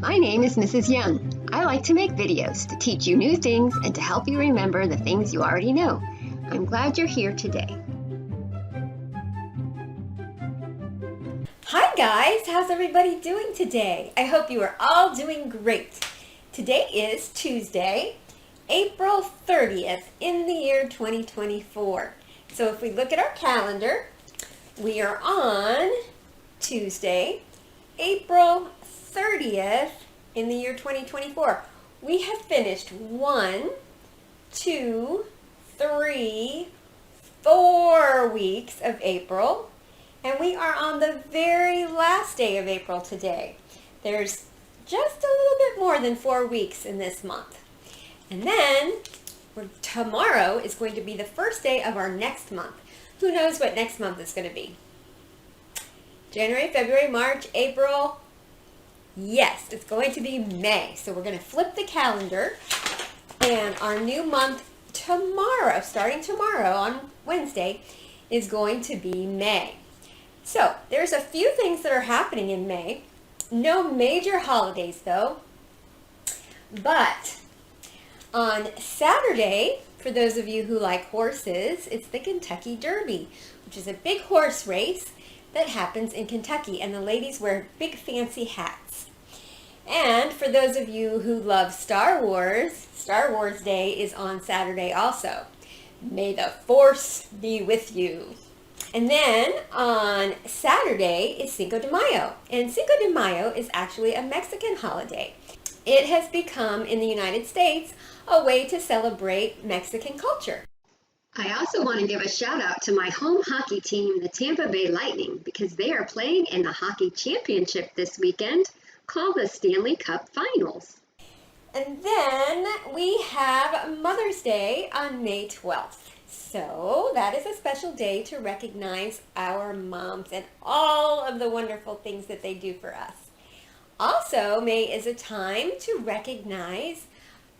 My name is Mrs. Young. I like to make videos to teach you new things and to help you remember the things you already know. I'm glad you're here today. Hi guys, how's everybody doing today? I hope you are all doing great. Today is Tuesday, April 30th in the year 2024. So if we look at our calendar, we are on Tuesday, April 30th in the year 2024. We have finished 1, 2, 3, 4 weeks of April, and we are on the very last day of April today. There's just a little bit more than 4 weeks in this month. And then tomorrow is going to be the first day of our next month. Who knows what next month is going to be? January, February, March, April. Yes, it's going to be May. So we're going to flip the calendar, and our new month tomorrow, starting tomorrow on Wednesday, is going to be May. So there's a few things that are happening in May. No major holidays though, but on Saturday, for those of you who like horses, it's the Kentucky Derby, which is a big horse race that happens in Kentucky, and the ladies wear big fancy hats. And for those of you who love Star Wars Day is on Saturday also. May the Force be with you. And then on Saturday is Cinco de Mayo, and Cinco de Mayo is actually a Mexican holiday. It has become, in the United States, a way to celebrate Mexican culture. I also want to give a shout out to my home hockey team, the Tampa Bay Lightning, because they are playing in the hockey championship this weekend called the Stanley Cup Finals. And then we have Mother's Day on May 12th. So that is a special day to recognize our moms and all of the wonderful things that they do for us. Also, May is a time to recognize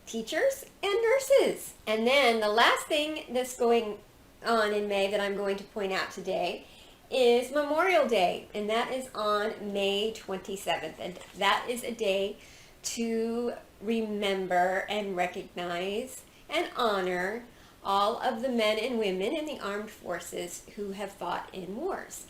teachers and nurses. And then the last thing that's going on in May that I'm going to point out today is Memorial Day, and that is on May 27th. And that is a day to remember and recognize and honor all of the men and women in the armed forces who have fought in wars.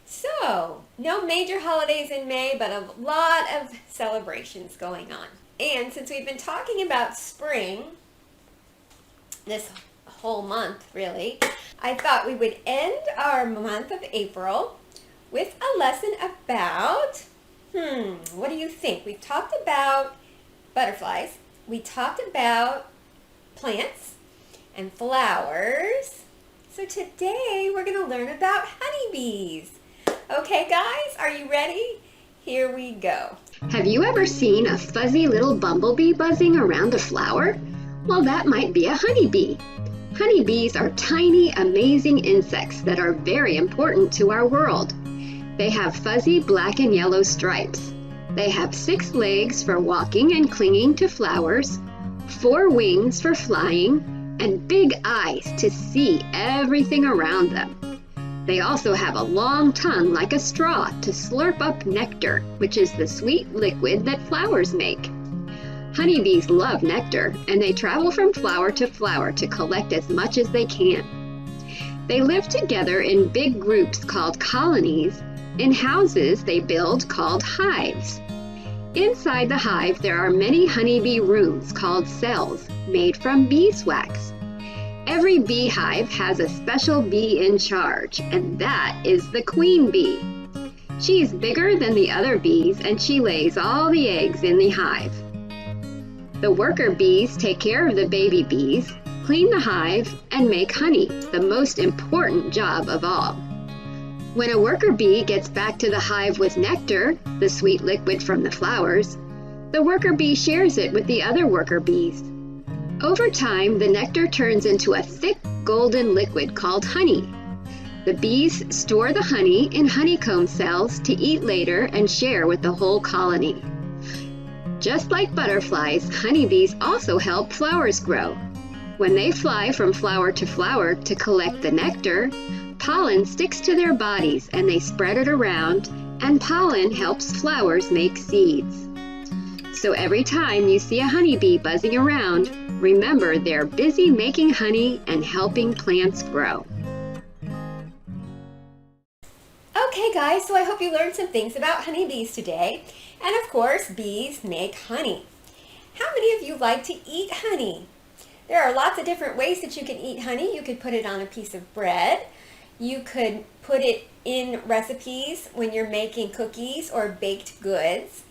So, no major holidays in May, but a lot of celebrations going on. And since we've been talking about spring this whole month, really, I thought we would end our month of April with a lesson about, what do you think? We've talked about butterflies, we talked about plants and flowers. So today we're going to learn about honeybees. Okay guys, are you ready? Here we go. Have you ever seen a fuzzy little bumblebee buzzing around a flower? Well, that might be a honeybee. Honeybees are tiny, amazing insects that are very important to our world. They have fuzzy black and yellow stripes. They have 6 legs for walking and clinging to flowers, 4 wings for flying, and big eyes to see everything around them. They also have a long tongue like a straw to slurp up nectar, which is the sweet liquid that flowers make. Honeybees love nectar, and they travel from flower to collect as much as they can. They live together in big groups called colonies, in houses they build called hives. Inside the hive, there are many honeybee rooms called cells made from beeswax. Every beehive has a special bee in charge, and that is the queen bee. She is bigger than the other bees, and she lays all the eggs in the hive. The worker bees take care of the baby bees, clean the hive, and make honey, the most important job of all. When a worker bee gets back to the hive with nectar, the sweet liquid from the flowers, the worker bee shares it with the other worker bees. Over time, the nectar turns into a thick golden liquid called honey. The bees store the honey in honeycomb cells to eat later and share with the whole colony. Just like butterflies, honeybees also help flowers grow. When they fly from flower to collect the nectar, pollen sticks to their bodies and they spread it around, and pollen helps flowers make seeds. So every time you see a honeybee buzzing around, remember they're busy making honey and helping plants grow. Okay guys, so I hope you learned some things about honeybees today. And of course, bees make honey. How many of you like to eat honey? There are lots of different ways that you can eat honey. You could put it on a piece of bread. You could put it in recipes when you're making cookies or baked goods.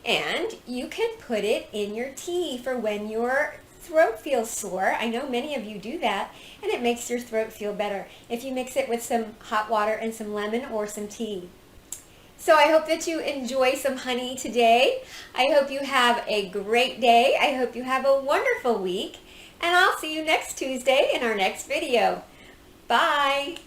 And you can put it in your tea for when your throat feels sore. I know many of you do that, and it makes your throat feel better if you mix it with some hot water and some lemon or some tea. So I hope that you enjoy some honey today. I hope you have a great day. I hope you have a wonderful week. And I'll see you next Tuesday in our next video. Bye!